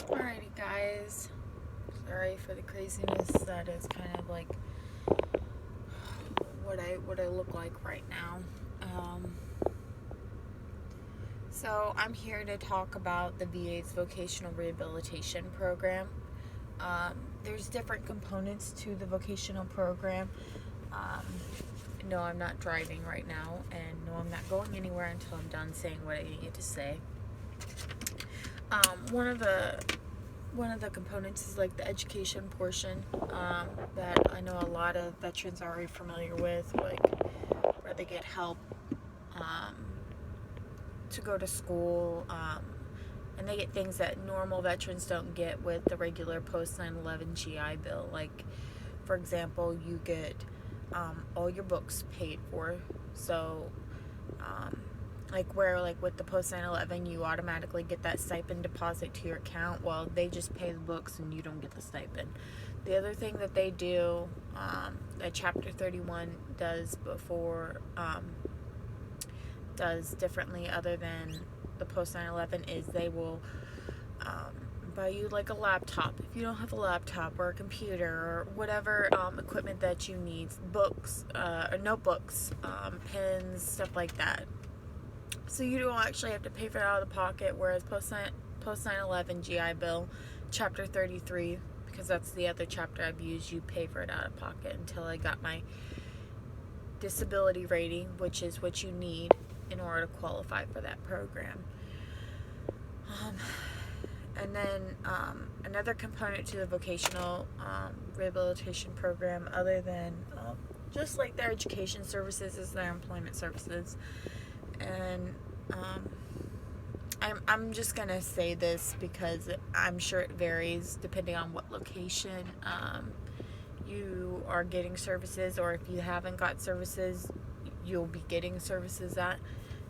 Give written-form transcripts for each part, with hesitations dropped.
Alrighty, guys. Sorry for the craziness. That is kind of like what I look like right now. Um, so I'm here to talk about the VA's vocational rehabilitation program. Um, there's different components to the vocational program. Um, no, I'm not driving right now, and no, I'm not going anywhere until I'm done saying what I need to say. Um, one of the one of the components is like the education portion, that I know a lot of veterans are already familiar with, like where they get help um, to go to school, and they get things that normal veterans don't get with the regular post 9/11 GI Bill. Like, for example, you get all your books paid for. So um, like where like with the post 9/11 you automatically get that stipend deposit to your account. Well, they just pay the books and you don't get the stipend. The other thing that they do, that chapter 31 does before, does differently other than the post 9/11, is they will buy you like a laptop if you don't have a laptop, or a computer, or whatever equipment that you need, books, or notebooks, pens, stuff like that. So you don't actually have to pay for it out of the pocket, whereas post 9/11 GI Bill, chapter 33, because that's the other chapter I've used, you pay for it out of pocket until I got my disability rating, which is what you need in order to qualify for that program. And then another component to the vocational rehabilitation program, other than just like their education services, is their employment services. And I'm just gonna say this because I'm sure it varies depending on what location you are getting services, or if you haven't got services, you'll be getting services at,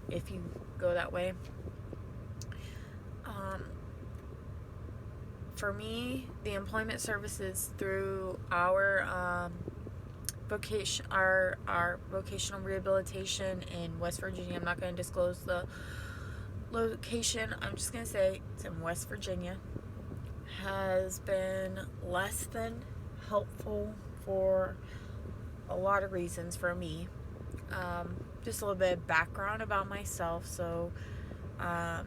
if you go that way. For me, the employment services through our vocational rehabilitation in West Virginia, I'm not going to disclose the location, I'm just going to say it's in West Virginia, has been less than helpful for a lot of reasons for me. Just a little bit of background about myself. So I'm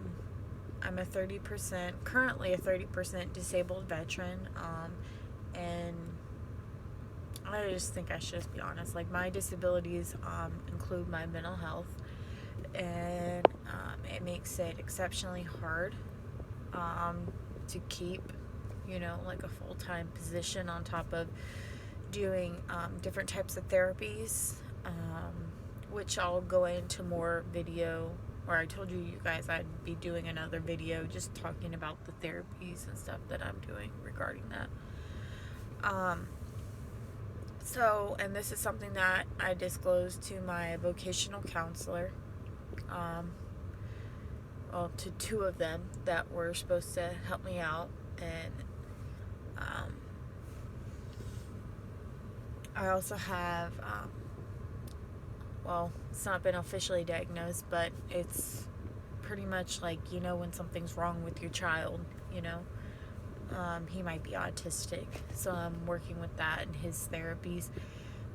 currently a 30% disabled veteran, and I just think I should just be honest. Like, my disabilities include my mental health, and it makes it exceptionally hard to keep, like a full-time position on top of doing different types of therapies, which I'll go into more video, or I told you guys I'd be doing another video just talking about the therapies and stuff that I'm doing regarding that. So, and this is something that I disclosed to my vocational counselor, well, to two of them that were supposed to help me out, and I also have, well, it's not been officially diagnosed, but it's pretty much like, when something's wrong with your child, he might be autistic, so I'm working with that and his therapies.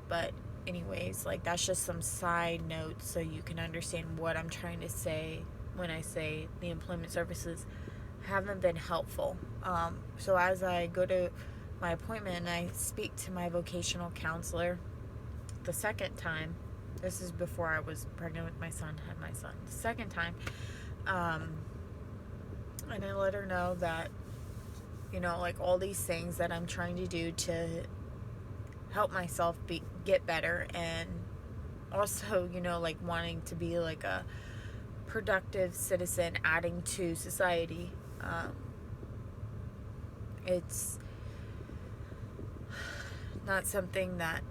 But anyways, like, that's just some side notes so you can understand what I'm trying to say when I say the employment services haven't been helpful. So as I go to my appointment and I speak to my vocational counselor the second time, this is before I was pregnant with my son, had my son the second time, and I let her know that, like, all these things that I'm trying to do to help myself get better, and also, like, wanting to be like a productive citizen, adding to society. It's not something that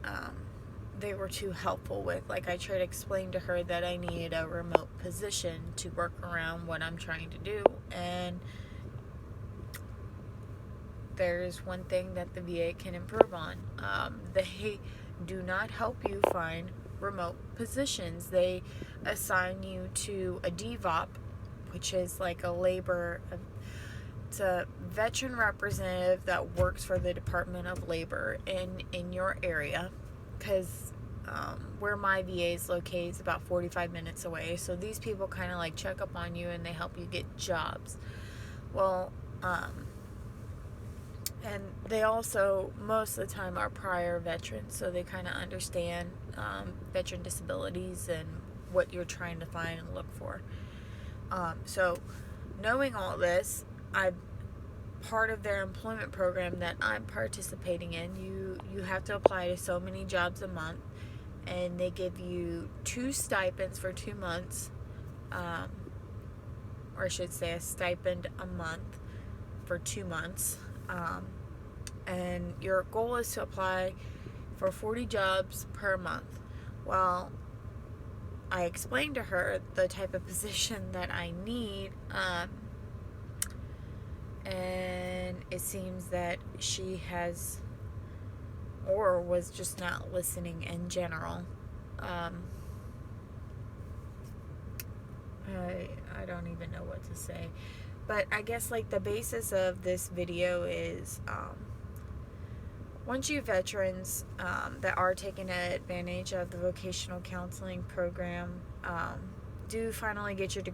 they were too helpful with. Like, I tried to explain to her that I needed a remote position to work around what I'm trying to do, and there's one thing that the VA can improve on. They do not help you find remote positions. They assign you to a DVOP, which is like a labor it's a veteran representative that works for the Department of Labor in your area, because where my VA is located is about 45 minutes away. So these people kind of like check up on you and they help you get jobs. Well, and they also, most of the time, are prior veterans, so they kind of understand veteran disabilities and what you're trying to find and look for. So knowing all this, part of their employment program that I'm participating in, you have to apply to so many jobs a month, and they give you 2 stipends for 2 months, or I should say a stipend a month for 2 months. And your goal is to apply for 40 jobs per month. Well, I explained to her the type of position that I need, and it seems that she has, or was just not listening in general. I don't even know what to say. But I guess like the basis of this video is once you veterans that are taking advantage of the vocational counseling program do finally get your degree